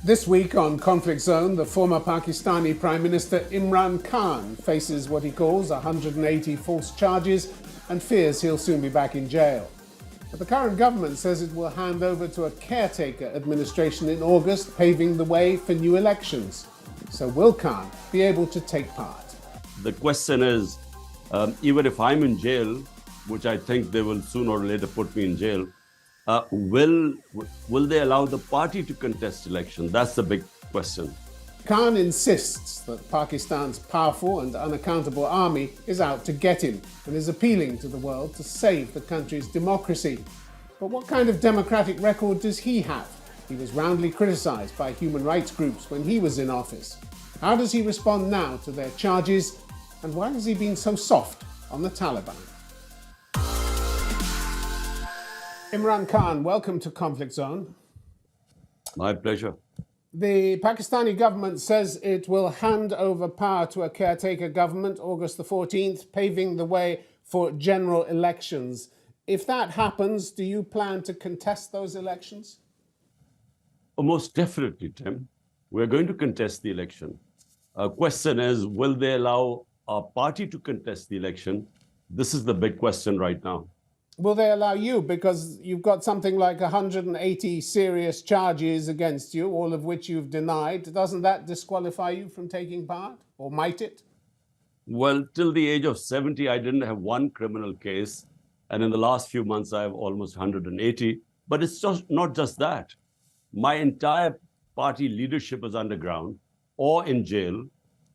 This week on Conflict Zone, the former Pakistani Prime Minister Imran Khan faces what he calls 180 false charges and fears he'll soon be back in jail. But the current government says it will hand over to a caretaker administration in August, paving the way for new elections. So will Khan be able to take part? The question is, even if I'm in jail, which I think they will sooner or later put me in jail, will they allow the party to contest election? That's the big question. Khan insists that Pakistan's powerful and unaccountable army is out to get him and is appealing to the world to save the country's democracy. But what kind of democratic record does he have? He was roundly criticised by human rights groups when he was in office. How does he respond now to their charges? And why has he been so soft on the Taliban? Imran Khan, welcome to Conflict Zone. My pleasure. The Pakistani government says it will hand over power to a caretaker government August the 14th, paving the way for general elections. If that happens, do you plan to contest those elections? Oh, most definitely, Tim. We're going to contest the election. Question is, will they allow our party to contest the election? This is the big question right now. Will they allow you? Because you've got something like 180 serious charges against you, all of which you've denied. Doesn't that disqualify you from taking part? Or might it? Well, till the age of 70, I didn't have one criminal case. And in the last few months, I have almost 180. But it's just not just that. My entire party leadership is underground or in jail.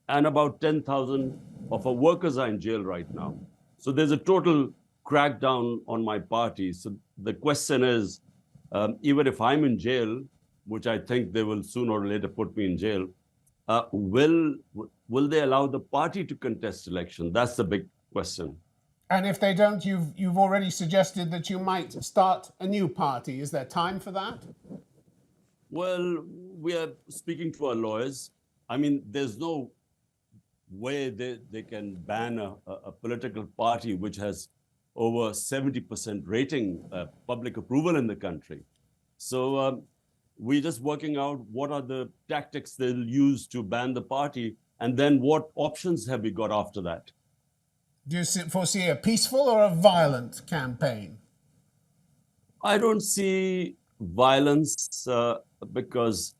And about 10,000 of our workers are in jail right now. So there's a total crackdown on my party. So the question is, even if I'm in jail, which I think they will sooner or later put me in jail, will they allow the party to contest election? That's the big question. And if they don't, you've already suggested that you might start a new party. Is there time for that? Well, we are speaking to our lawyers. I mean, there's no way they can ban a political party which has over 70% rating, public approval in the country. So we're just working out what are the tactics they'll use to ban the party, and then what options have we got after that? Do you foresee a peaceful or a violent campaign? I don't see violence because,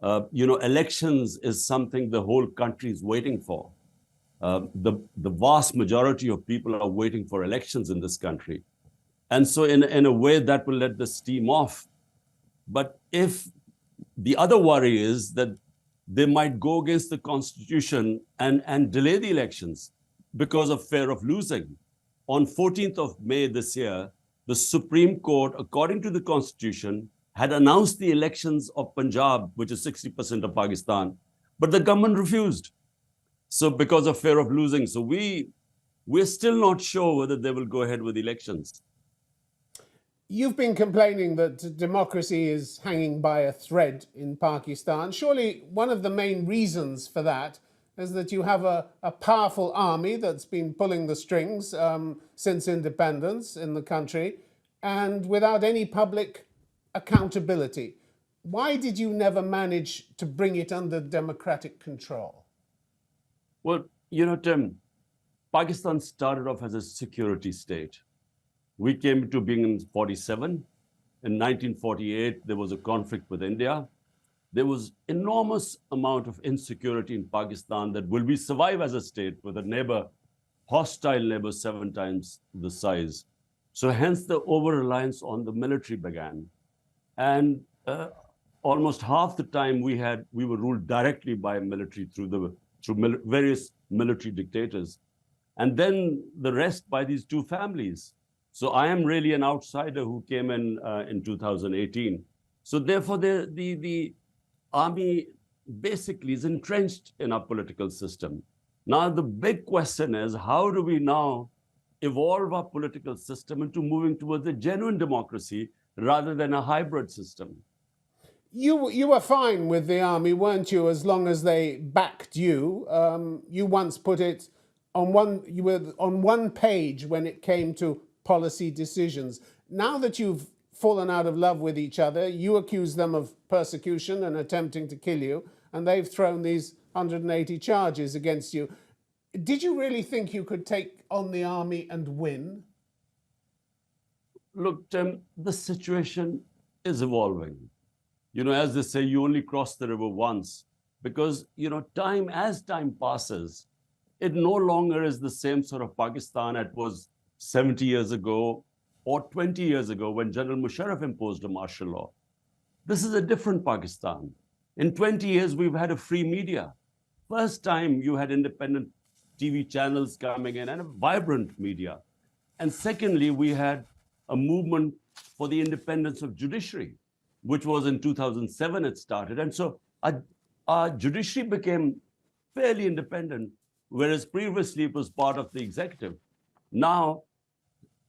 elections is something the whole country is waiting for. The vast majority of people are waiting for elections in this country. And so in a way that will let the steam off. But if the other worry is that they might go against the constitution and delay the elections because of fear of losing. On 14th of May this year, the Supreme Court, according to the constitution, had announced the elections of Punjab, which is 60% of Pakistan, but the government refused. So because of fear of losing. So we're still not sure whether they will go ahead with elections. You've been complaining that democracy is hanging by a thread in Pakistan. Surely one of the main reasons for that is that you have a powerful army that's been pulling the strings since independence in the country and without any public accountability. Why did you never manage to bring it under democratic control? Well, Tim, Pakistan started off as a security state. We came to being in 47. In 1948, there was a conflict with India. There was enormous amount of insecurity in Pakistan that will we survive as a state with a neighbor, hostile neighbor 7 times the size. So hence the over-reliance on the military began. And almost half the time we were ruled directly by military through various military dictators, and then the rest by these two families. So I am really an outsider who came in 2018. So therefore, the army basically is entrenched in our political system. Now, the big question is, how do we now evolve our political system into moving towards a genuine democracy rather than a hybrid system? You were fine with the army, weren't you, as long as they backed you? You once put it you were on one page when it came to policy decisions. Now that you've fallen out of love with each other. You accuse them of persecution and attempting to kill you, and they've thrown these 180 charges against you. Did you really think you could take on the army and win? Look, Tim, the situation is evolving. As they say, you only cross the river once, because, as time passes, it no longer is the same sort of Pakistan it was 70 years ago or 20 years ago when General Musharraf imposed a martial law. This is a different Pakistan. In 20 years, we've had a free media. First time you had independent TV channels coming in and a vibrant media. And secondly, we had a movement for the independence of judiciary, which was in 2007 it started. And so our judiciary became fairly independent, whereas previously it was part of the executive. Now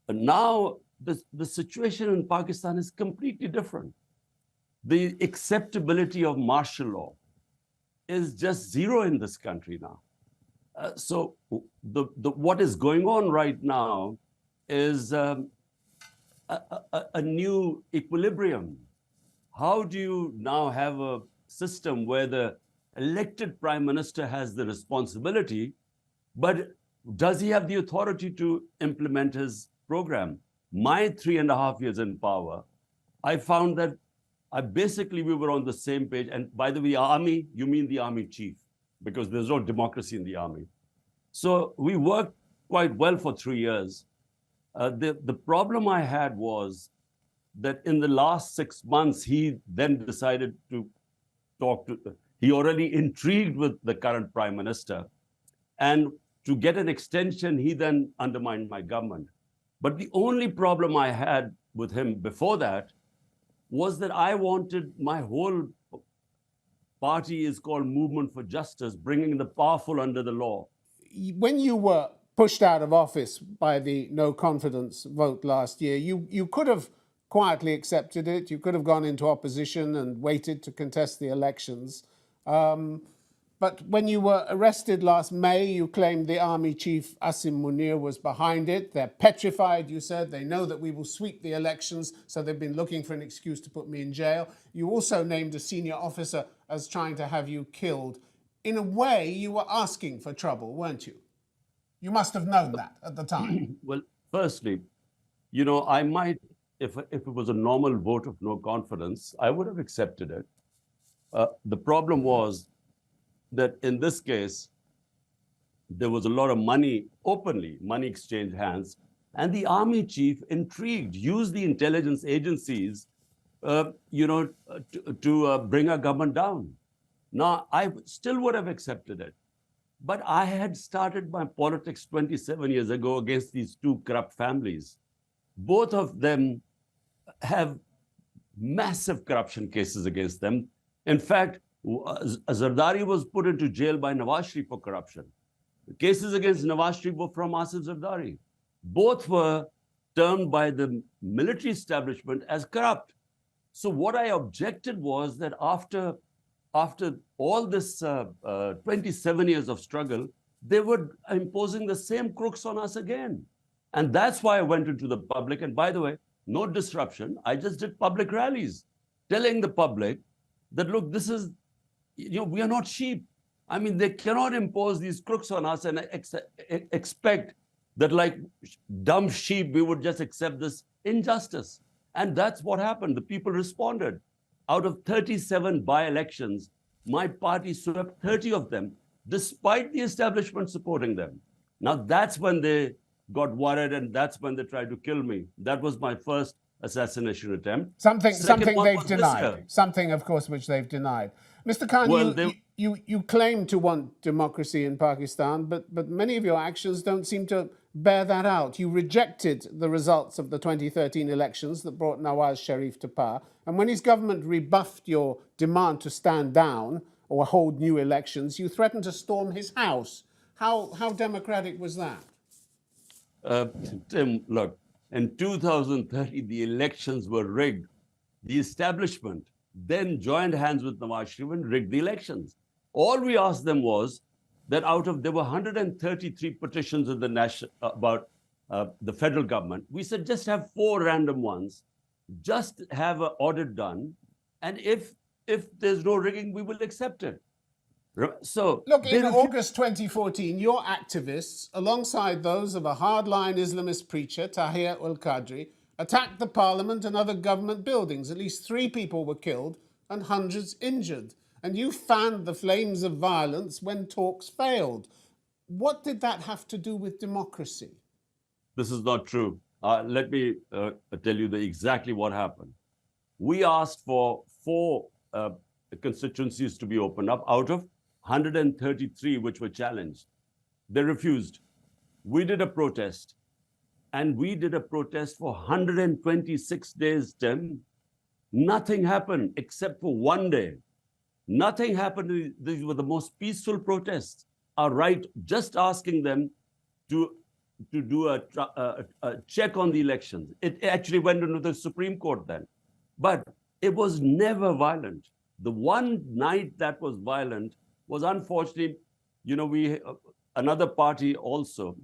the situation in Pakistan is completely different. The acceptability of martial law is just zero in this country now. So what is going on right now is a new equilibrium. How do you now have a system where the elected prime minister has the responsibility, but does he have the authority to implement his program? My 3.5 years in power, I found that we were on the same page. And by the way, army, you mean the army chief, because there's no democracy in the army. So we worked quite well for 3 years. The problem I had was that in the last 6 months, he then decided to he already intrigued with the current prime minister. And to get an extension, he then undermined my government. But the only problem I had with him before that was that I wanted my whole party is called Movement for Justice, bringing the powerful under the law. When you were pushed out of office by the no confidence vote last year, you could have quietly accepted it. You could have gone into opposition and waited to contest the elections. But when you were arrested last May, you claimed the army chief, Asim Munir, was behind it. They're petrified, you said. They know that we will sweep the elections, so they've been looking for an excuse to put me in jail. You also named a senior officer as trying to have you killed. In a way, you were asking for trouble, weren't you? You must have known that at the time. Well, firstly, I might, if it was a normal vote of no confidence, I would have accepted it. The problem was that in this case, there was a lot of money, money exchanged hands, and the army chief, intrigued, used the intelligence agencies, to bring our government down. Now, I still would have accepted it. But I had started my politics 27 years ago against these two corrupt families. Both of them have massive corruption cases against them. In fact, Zardari was put into jail by Nawaz Sharif for corruption. The cases against Nawaz Sharif were from Asif Zardari. Both were termed by the military establishment as corrupt. So what I objected was that after all this 27 years of struggle, they were imposing the same crooks on us again. And that's why I went into the public. And by the way, no disruption. I just did public rallies telling the public that, look, this is, we are not sheep. I mean, they cannot impose these crooks on us and expect that, like dumb sheep, we would just accept this injustice. And that's what happened. The people responded. Out of 37 by-elections, my party swept 30 of them, despite the establishment supporting them. Now, that's when they got worried, and that's when they tried to kill me. That was my first assassination attempt. Something they've denied. Something, of course, which they've denied. Mr. Khan, well, you claim to want democracy in Pakistan, but many of your actions don't seem to bear that out. You rejected the results of the 2013 elections that brought Nawaz Sharif to power. And when his government rebuffed your demand to stand down or hold new elections, you threatened to storm his house. How democratic was that? Tim, look, in 2013, the elections were rigged. The establishment then joined hands with Nawaz Sharif and rigged the elections. All we asked them was that there were 133 petitions in the about the federal government. We said, just have 4 random ones just have an audit done, and if there's no rigging, we will accept it. So look, they in refuse. August 2014, your activists, alongside those of a hardline Islamist preacher, Tahir al-Qadri, attacked the parliament and other government buildings. At least 3 people were killed and hundreds injured. And you fanned the flames of violence when talks failed. What did that have to do with democracy? This is not true. Let me tell you exactly what happened. We asked for 4 constituencies to be opened up out of 133 which were challenged. They refused. We did a protest, and we did a protest for 126 days, Tim. Nothing happened except for one day. Nothing happened. These were the most peaceful protests. Our right, just asking them to do a check on the elections. It actually went into the Supreme Court then. But it was never violent. The one night that was violent was, unfortunately, another party also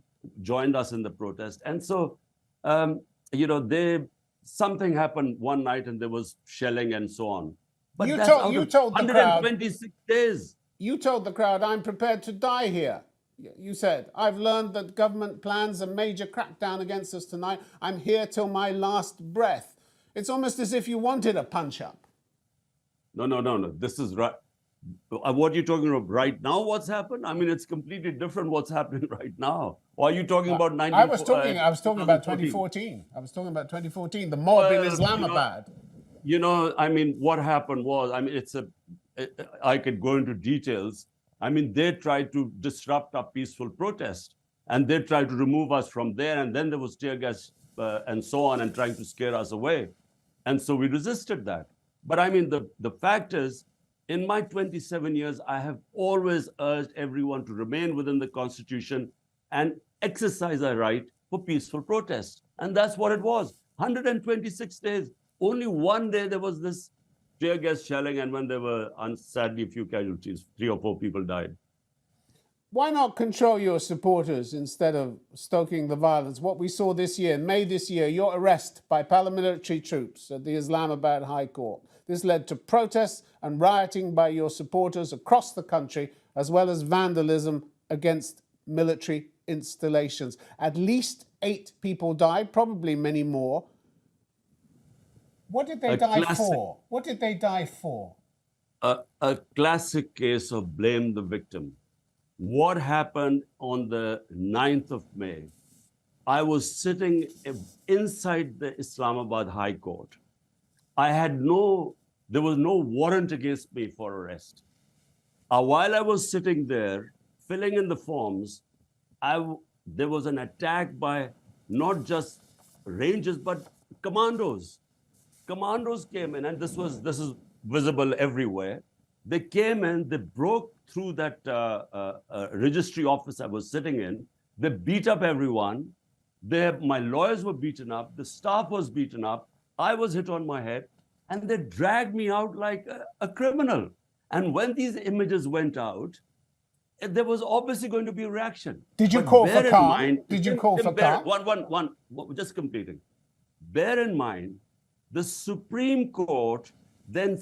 joined us in the protest. And so, something happened one night and there was shelling and so on. But You that's told- out you of told the crowd- 126 days. You told the crowd, I'm prepared to die here. You said, I've learned that government plans a major crackdown against us tonight. I'm here till my last breath. It's almost as if you wanted a punch-up. No. This is right. What are you talking about right now? What's happened? I mean, it's completely different what's happening right now. Or are you talking about 19? I was talking about 2014. I was talking about 2014, the mob in Islamabad. I mean, what happened was, I mean, I could go into details. I mean, they tried to disrupt our peaceful protest, and they tried to remove us from there. And then there was tear gas and so on, and trying to scare us away. And so we resisted that. But I mean, the fact is, in my 27 years, I have always urged everyone to remain within the Constitution and exercise our right for peaceful protest. And that's what it was. 126 days. Only one day there was this tear gas shelling, and when there were, sadly, a few casualties, 3 or 4 people died. Why not control your supporters instead of stoking the violence? What we saw this year, in May this year, your arrest by paramilitary troops at the Islamabad High Court. This led to protests and rioting by your supporters across the country, as well as vandalism against military installations. At least 8 people died, probably many more. What did they die for? What did they die for? A classic case of blame the victim. What happened on the 9th of May? I was sitting inside the Islamabad High Court. There was no warrant against me for arrest. While I was sitting there, filling in the forms, there was an attack by not just Rangers, but commandos. Commandos came in, and this is visible everywhere. They came in, they broke through that registry office I was sitting in. They beat up everyone. My lawyers were beaten up. The staff was beaten up. I was hit on my head, and they dragged me out like a criminal. And when these images went out, there was obviously going to be a reaction. Did you But call bear for in calm? mind- Did you call for calm? Just completing. Bear in mind, the Supreme Court then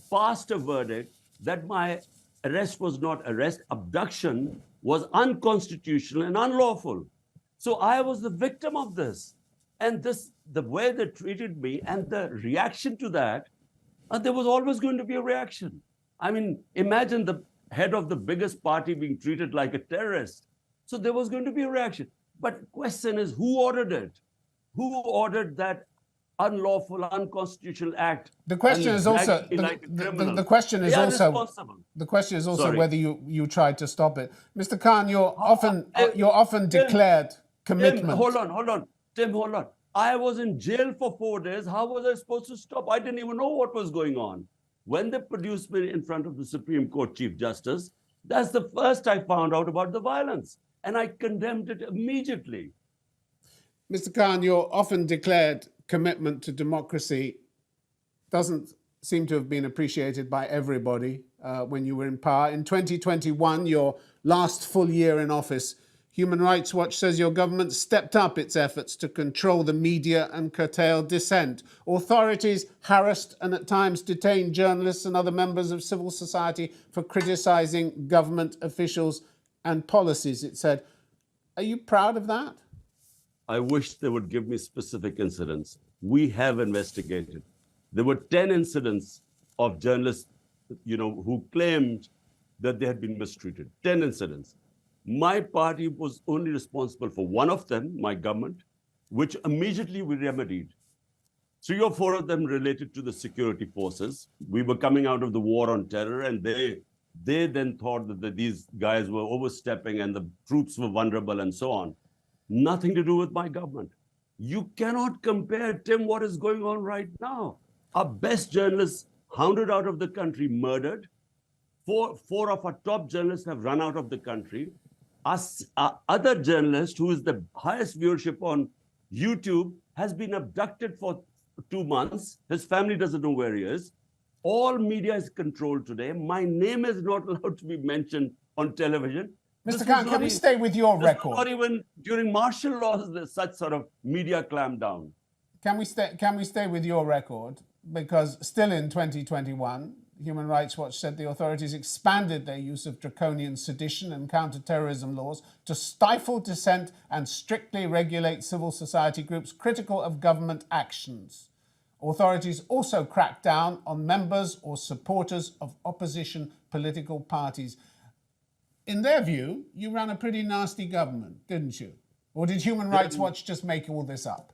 passed a verdict that my arrest was not arrest, abduction was unconstitutional and unlawful. So I was the victim of this. And the way they treated me and the reaction to that, there was always going to be a reaction. I mean, imagine the head of the biggest party being treated like a terrorist. So there was going to be a reaction. But the question is, who ordered it? Who ordered that unlawful, unconstitutional act? The question is also the question is also Sorry. whether you tried to stop it. Mr. Khan, you're often declared commitment. Tim, hold on. Tim, hold on. I was in jail for 4 days. How was I supposed to stop? I didn't even know what was going on. When they produced me in front of the Supreme Court Chief Justice, that's the first I found out about the violence. And I condemned it immediately. Mr. Khan, your often declared commitment to democracy doesn't seem to have been appreciated by everybody when you were in power. In 2021, your last full year in office, Human Rights Watch says your government stepped up its efforts to control the media and curtail dissent. Authorities harassed and at times detained journalists and other members of civil society for criticising government officials and policies, it said. Are you proud of that? I wish they would give me specific incidents. We have investigated. There were 10 incidents of journalists, who claimed that they had been mistreated. 10 incidents. My party was only responsible for one of them, my government, which immediately we remedied. 3 or 4 of them related to the security forces. We were coming out of the war on terror, and they then thought that these guys were overstepping and the troops were vulnerable and so on. Nothing to do with my government. You cannot compare, Tim, what is going on right now. Our best journalists hounded out of the country, murdered. Four of our top journalists have run out of the country. Our other journalist, who is the highest viewership on YouTube, has been abducted for 2 months. His family doesn't know where he is. All media is controlled today. My name is not allowed to be mentioned on television. Mr. Khan, can we stay with your record? Not even during martial laws, there's such sort of media clampdown. Can we stay with your record? Because still in 2021, Human Rights Watch said the authorities expanded their use of draconian sedition and counter-terrorism laws to stifle dissent and strictly regulate civil society groups critical of government actions. Authorities also cracked down on members or supporters of opposition political parties. In their view, you ran a pretty nasty government, didn't you? Or did Human Rights Watch just make all this up?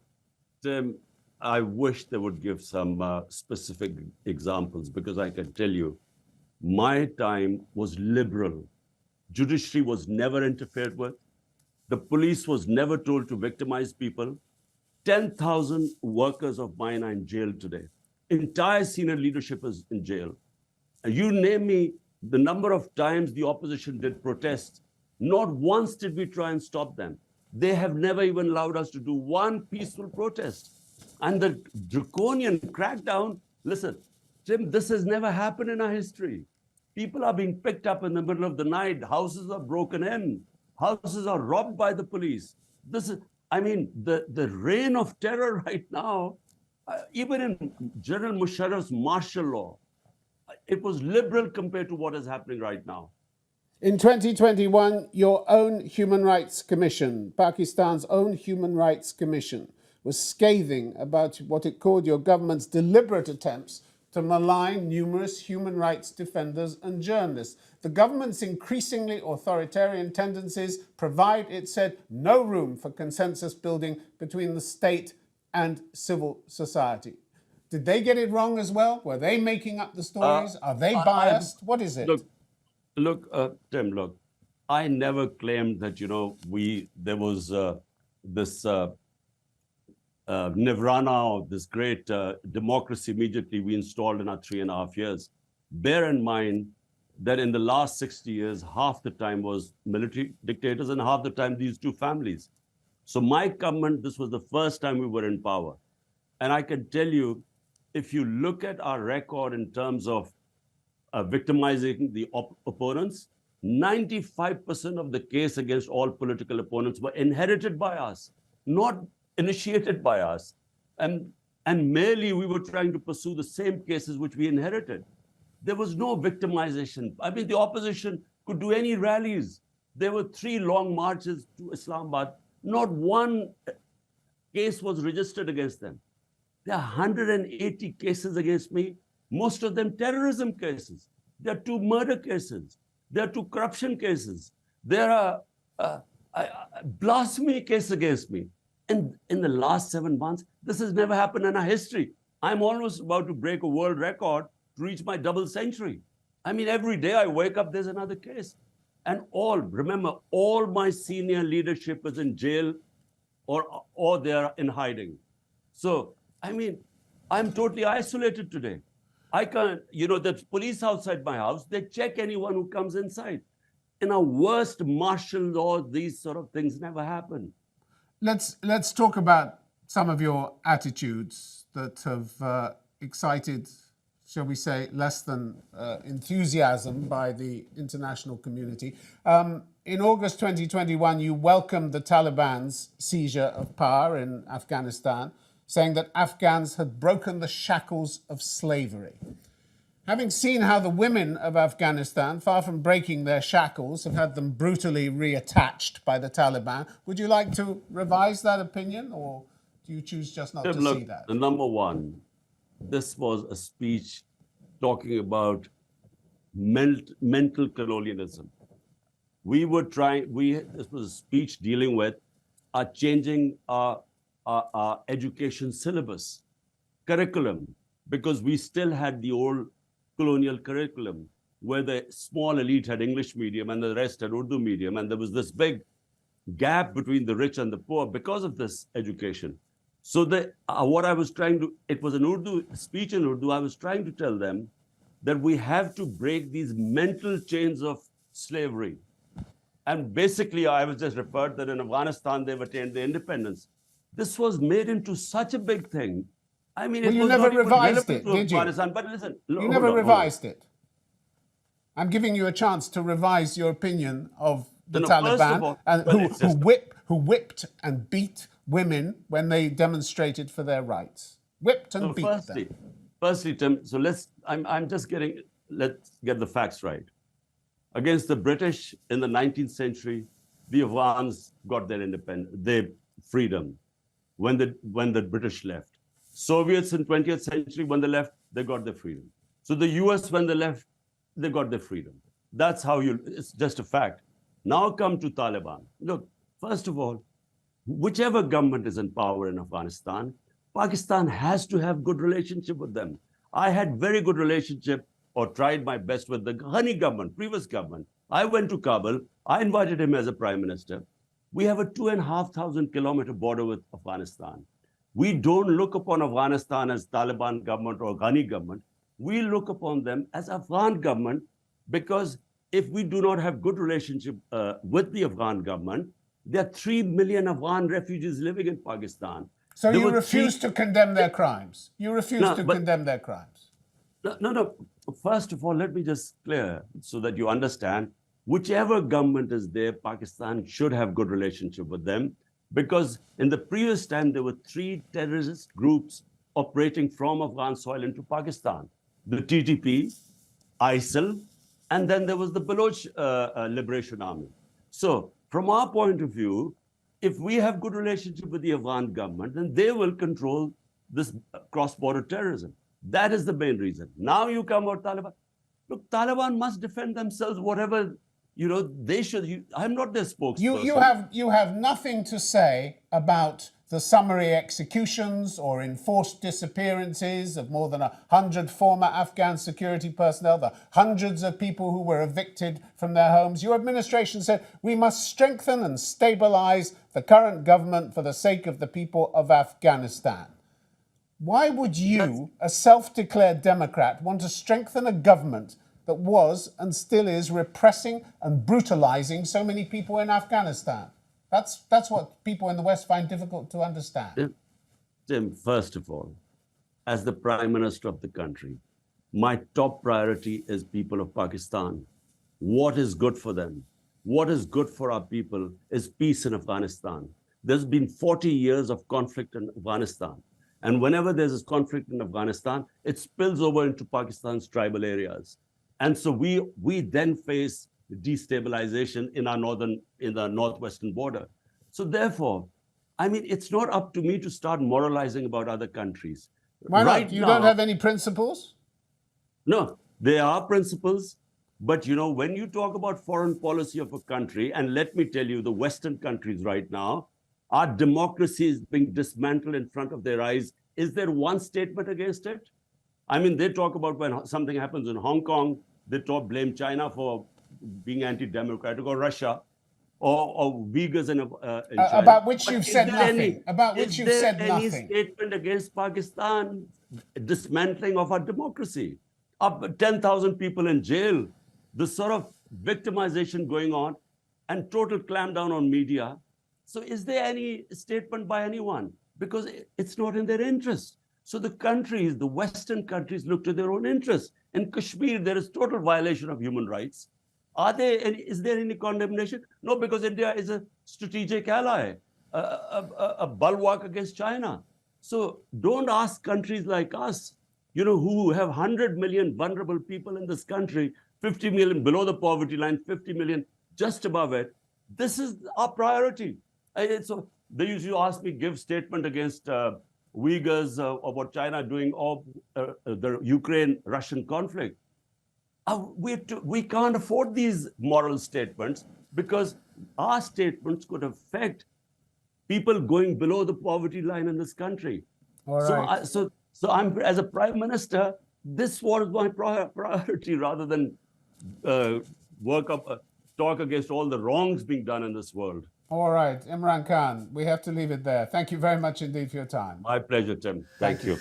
I wish they would give some specific examples, because I can tell you, my time was liberal. Judiciary was never interfered with. The police was never told to victimize people. 10,000 workers of mine are in jail today. Entire senior leadership is in jail. You name me the number of times the opposition did protest. Not once did we try and stop them. They have never even allowed us to do one peaceful protest. And the draconian crackdown, listen, Tim, this has never happened in our history. People are being picked up in the middle of the night. Houses are broken in. Houses are robbed by the police. The reign of terror right now, even in General Musharraf's martial law, it was liberal compared to what is happening right now. In 2021, your own Human Rights Commission, Pakistan's own Human Rights Commission, was scathing about what it called your government's deliberate attempts to malign numerous human rights defenders and journalists. The government's increasingly authoritarian tendencies provide, it said, no room for consensus building between the state and civil society. Did they get it wrong as well? Were they making up the stories? Are they biased? What is it? Tim, I never claimed that, there was this nirvana of this great democracy immediately we installed in our 3.5 years. Bear in mind that in the last 60 years, half the time was military dictators and half the time these two families. So my government, this was the first time we were in power. And I can tell you, if you look at our record in terms of victimizing the opponents, 95% of the case against all political opponents were inherited by us, not initiated by us. And merely we were trying to pursue the same cases which we inherited. There was no victimization. I mean, the opposition could do any rallies. There were 3 long marches to Islamabad. Not one case was registered against them. There are 180 cases against me, most of them terrorism cases. There are 2 murder cases. There are 2 corruption cases. There are a blasphemy case against me. And in the last 7 months, this has never happened in our history. I'm almost about to break a world record to reach my double century. I mean, every day I wake up, there's another case. And remember, all my senior leadership is in jail or they're in hiding. So, I mean, I'm totally isolated today. I can't, the police outside my house, they check anyone who comes inside. In our worst martial law, these sort of things never happen. Let's talk about some of your attitudes that have excited, shall we say, less than enthusiasm by the international community. in August 2021, you welcomed the Taliban's seizure of power in Afghanistan, saying that Afghans had broken the shackles of slavery. Having seen how the women of Afghanistan, far from breaking their shackles, have had them brutally reattached by the Taliban, would you like to revise that opinion, or do you choose just not to Look, see that? number one, this was a speech talking about mental colonialism. This was a speech dealing with changing our education syllabus, curriculum, because we still had the old colonial curriculum where the small elite had English medium and the rest had Urdu medium. And there was this big gap between the rich and the poor because of this education. So what I was trying to, it was an Urdu speech in Urdu. I was trying to tell them that we have to break these mental chains of slavery. And basically, I was just referred that in Afghanistan, they've attained their independence. This was made into such a big thing. I mean, Well, it you was never not even revised relevant it, to did you? Afghanistan. But listen, You never revised it. I'm giving you a chance to revise your opinion of the Taliban, and who whipped and beat women when they demonstrated for their rights. Whipped and beat them. Firstly, Tim, so let's get the facts right. Against the British in the 19th century, the Afghans got their freedom when the British left. Soviets in 20th century, when they left, they got their freedom. So the US, when they left, they got their freedom. That's how it's just a fact. Now come to Taliban. Look, first of all, whichever government is in power in Afghanistan, Pakistan has to have good relationship with them. I had very good relationship or tried my best with the Ghani government, previous government. I went to Kabul. I invited him as a prime minister. We have a 2,500-kilometer border with Afghanistan. We don't look upon Afghanistan as Taliban government or Ghani government. We look upon them as Afghan government, because if we do not have good relationship with the Afghan government, there are 3 million Afghan refugees living in Pakistan. So you refuse to condemn their crimes? You refuse to condemn their crimes? No. First of all, let me just clear so that you understand, whichever government is there, Pakistan should have good relationship with them, because in the previous time, there were 3 terrorist groups operating from Afghan soil into Pakistan: the TTP, ISIL, and then there was the Baloch Liberation Army. So from our point of view, if we have good relationship with the Afghan government, then they will control this cross-border terrorism. That is the main reason. Now you come about Taliban. Look, Taliban must defend themselves, whatever, they should. I'm not their spokesperson. You have nothing to say about the summary executions or enforced disappearances of more than 100 former Afghan security personnel, the hundreds of people who were evicted from their homes. Your administration said we must strengthen and stabilize the current government for the sake of the people of Afghanistan. Why would you, a self-declared Democrat, want to strengthen a government that was and still is repressing and brutalizing so many people in Afghanistan? That's what people in the West find difficult to understand. Tim, first of all, as the Prime Minister of the country, my top priority is people of Pakistan. What is good for them? What is good for our people is peace in Afghanistan. There's been 40 years of conflict in Afghanistan. And whenever there's a conflict in Afghanistan, it spills over into Pakistan's tribal areas. And so we then face destabilization in the northwestern border. So therefore, I mean, it's not up to me to start moralizing about other countries. Why not? You don't have any principles? No, there are principles. But, when you talk about foreign policy of a country, and let me tell you, the Western countries right now, our democracy is being dismantled in front of their eyes. Is there one statement against it? I mean, they talk about when something happens in Hong Kong, they blame China for being anti-democratic, or Russia, or Uyghurs in China. About which you've said nothing. About which you've said nothing. Is there any statement against Pakistan dismantling of our democracy? Up 10,000 people in jail, the sort of victimization going on, and total clampdown on media. So is there any statement by anyone? Because it's not in their interest. So the countries, the Western countries, look to their own interests. In Kashmir, there is total violation of human rights. Is there any condemnation? No, because India is a strategic ally, a bulwark against China. So don't ask countries like us, who have 100 million vulnerable people in this country, 50 million below the poverty line, 50 million just above it. This is our priority. So they used to ask me, give statement against Uyghurs or what China doing, or the Ukraine-Russian conflict. We can't afford these moral statements because our statements could affect people going below the poverty line in this country. All right. So I'm, as a prime minister, this was my priority rather than talk against all the wrongs being done in this world. All right, Imran Khan, we have to leave it there. Thank you very much indeed for your time. My pleasure, Tim. Thank you.